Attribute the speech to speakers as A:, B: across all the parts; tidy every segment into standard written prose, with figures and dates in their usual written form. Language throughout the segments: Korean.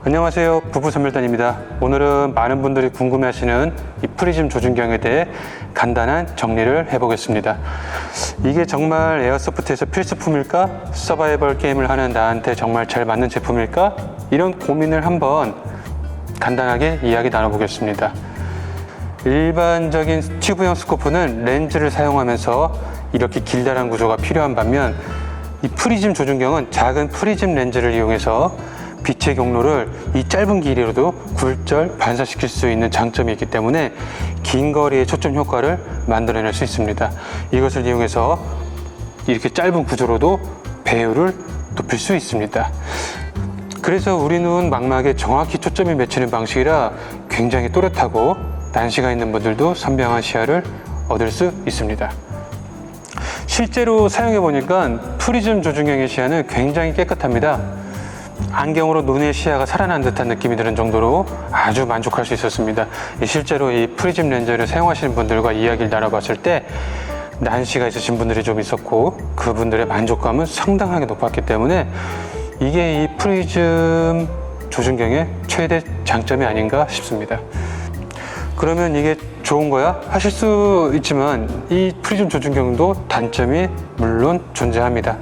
A: 안녕하세요, 부부선멸단입니다. 오늘은 많은 분들이 궁금해하시는 이 프리즘 조준경에 대해 간단한 정리를 해보겠습니다. 이게 정말 에어소프트에서 필수품일까? 서바이벌 게임을 하는 나한테 정말 잘 맞는 제품일까? 이런 고민을 한번 간단하게 이야기 나눠보겠습니다. 일반적인 튜브형 스코프는 렌즈를 사용하면서 이렇게 길다란 구조가 필요한 반면 이 프리즘 조준경은 작은 프리즘 렌즈를 이용해서 빛의 경로를 이 짧은 길이로도 굴절 반사시킬 수 있는 장점이 있기 때문에 긴 거리의 초점 효과를 만들어낼 수 있습니다. 이것을 이용해서 이렇게 짧은 구조로도 배율을 높일 수 있습니다. 그래서 우리 눈 망막에 정확히 초점이 맺히는 방식이라 굉장히 또렷하고 난시가 있는 분들도 선명한 시야를 얻을 수 있습니다. 실제로 사용해 보니까 프리즘 조준경의 시야는 굉장히 깨끗합니다. 안경으로 눈의 시야가 살아난 듯한 느낌이 드는 정도로 아주 만족할 수 있었습니다. 실제로 이 프리즘 렌즈를 사용하시는 분들과 이야기를 나눠봤을 때 난시가 있으신 분들이 좀 있었고 그분들의 만족감은 상당하게 높았기 때문에 이게 이 프리즘 조준경의 최대 장점이 아닌가 싶습니다. 그러면 이게 좋은 거야? 하실 수 있지만 이 프리즘 조준경도 단점이 물론 존재합니다.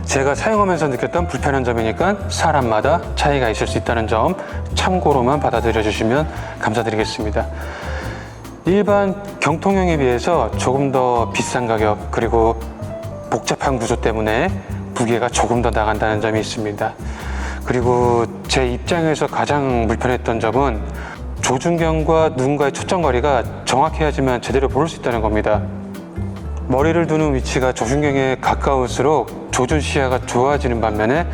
A: 제가 사용하면서 느꼈던 불편한 점이니까 사람마다 차이가 있을 수 있다는 점 참고로만 받아들여 주시면 감사드리겠습니다. 일반 경통형에 비해서 조금 더 비싼 가격 그리고 복잡한 구조 때문에 무게가 조금 더 나간다는 점이 있습니다. 그리고 제 입장에서 가장 불편했던 점은 조준경과 눈과의 초점거리가 정확해야지만 제대로 볼 수 있다는 겁니다. 머리를 두는 위치가 조준경에 가까울수록 조준 시야가 좋아지는 반면에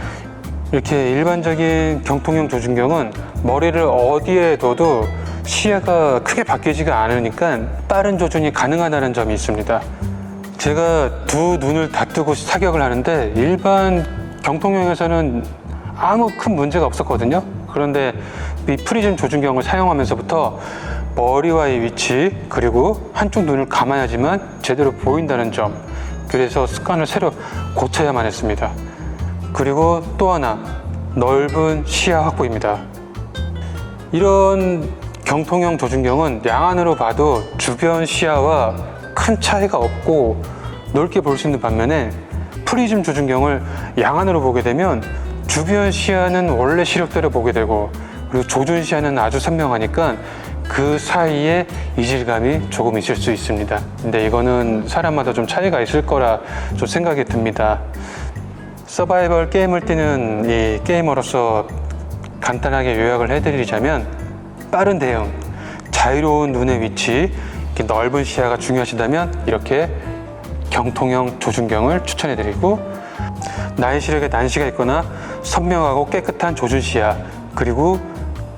A: 이렇게 일반적인 경통형 조준경은 머리를 어디에 둬도 시야가 크게 바뀌지가 않으니까 빠른 조준이 가능하다는 점이 있습니다. 제가 두 눈을 다 뜨고 사격을 하는데 일반 경통형에서는 아무 큰 문제가 없었거든요. 그런데 이 프리즘 조준경을 사용하면서부터 머리와의 위치 그리고 한쪽 눈을 감아야지만 제대로 보인다는 점, 그래서 습관을 새로 고쳐야만 했습니다. 그리고 또 하나, 넓은 시야 확보입니다. 이런 경통형 조준경은 양안으로 봐도 주변 시야와 큰 차이가 없고 넓게 볼 수 있는 반면에 프리즘 조준경을 양안으로 보게 되면 주변 시야는 원래 시력대로 보게 되고 그리고 조준 시야는 아주 선명하니까 그 사이에 이질감이 조금 있을 수 있습니다. 근데 이거는 사람마다 좀 차이가 있을 거라 좀 생각이 듭니다. 서바이벌 게임을 뛰는 이 게이머로서 간단하게 요약을 해드리자면 빠른 대응, 자유로운 눈의 위치, 이렇게 넓은 시야가 중요하시다면 이렇게 경통형 조준경을 추천해드리고 나의 시력에 난시가 있거나 선명하고 깨끗한 조준 시야 그리고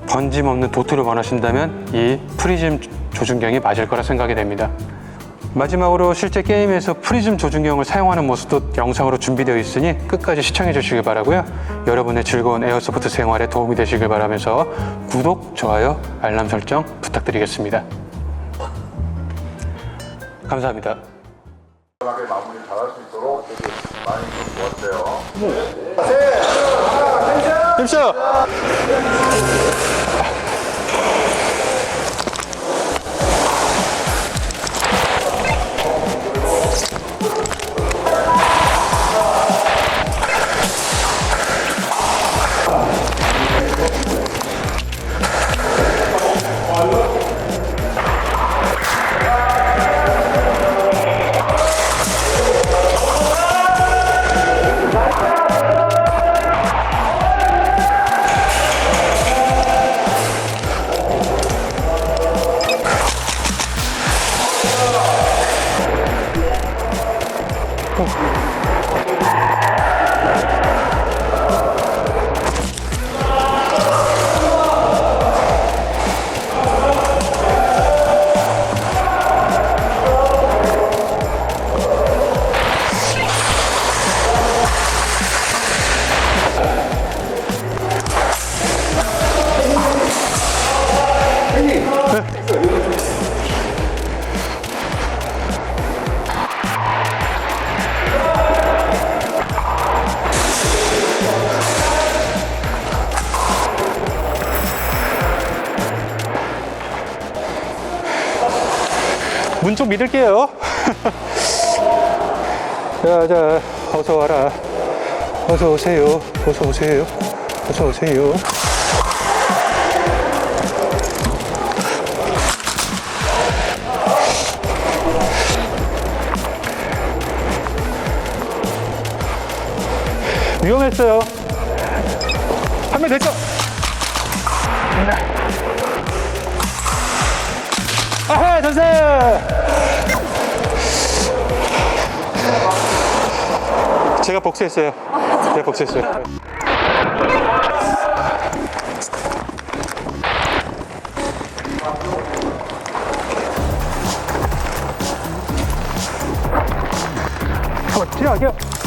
A: 번짐 없는 도트를 원하신다면 이 프리즘 조준경이 맞을 거라 생각이 됩니다. 마지막으로 실제 게임에서 프리즘 조준경을 사용하는 모습도 영상으로 준비되어 있으니 끝까지 시청해 주시길 바라고요. 여러분의 즐거운 에어소프트 생활에 도움이 되시길 바라면서 구독, 좋아요, 알람 설정 부탁드리겠습니다. 감사합니다.
B: 마무리 잘할 수 있도록 되게 많이 좀 도왔어요.
A: 힘써! 운 좀 믿을게요. 자, 어서 와라. 어서 오세요. 어서 오세요. 어서 오세요. 위험했어요. 한 명 됐죠? 아하, 전세! 제가 복수했어요. 제가 복수했어요. 뒤에 갈게요.